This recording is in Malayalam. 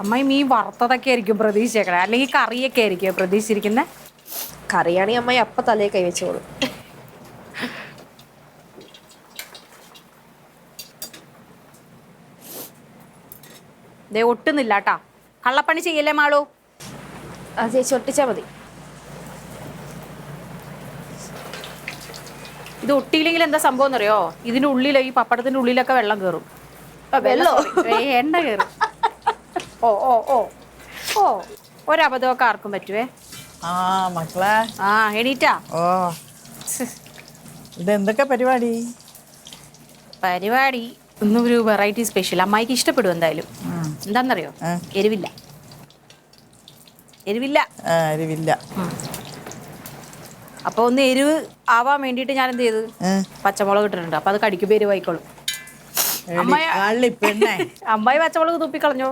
അമ്മായി മീൻ വറുത്തതൊക്കെ ആയിരിക്കും പ്രതീക്ഷിച്ചേക്കണേ, അല്ലെങ്കിൽ കറിയൊക്കെ ആയിരിക്കും പ്രതീക്ഷിച്ചിരിക്കുന്നത്. കറിയാണെങ്കിൽ അമ്മായി അപ്പ തലേ കൈ വെച്ചോളൂ. ദേ ഒട്ടുന്നില്ല കേട്ടാ, കള്ളപ്പണി ചെയ്യല്ലേ മാളൂ. ആ ചേച്ചി ഒട്ടിച്ചാ മതി. ഇത് ഒട്ടിയില്ലെങ്കിൽ എന്താ സംഭവം എന്നറിയോ? ഇതിന്റെ ഉള്ളിൽ, ഈ പപ്പടത്തിന്റെ ഉള്ളിലൊക്കെ വെള്ളം കയറും. വെള്ളോ? എണ്ണ കയറും. ഓ ഓ ഓ ഓ, ഒരബദ്ധമൊക്കെ ആർക്കും പറ്റുവേ. ആ മക്കളെ. ആ എണീറ്റാ? ഓ, ഇതെന്തൊക്കെ പരിപാടി? പരിപാടി ഇന്നും ഒരു വെറൈറ്റി സ്പെഷ്യൽ. അമ്മായിക്ക് ഇഷ്ടപ്പെടും എന്തായാലും. എന്താണെന്നറിയോ? എരിവില്ല. എരിവില്ല. എരിവില്ല. അപ്പൊ ഒന്ന് എരിവ് ആവാൻ വേണ്ടിയിട്ട് ഞാൻ എന്ത് ചെയ്ത് പച്ചമുളക് ഇട്ടിട്ടുണ്ട്. അപ്പൊ അത് കടിക്കുമ്പോ എരിവായിക്കോളും. അമ്മായി പച്ചമുളക് തുപ്പിക്കളഞ്ഞോ?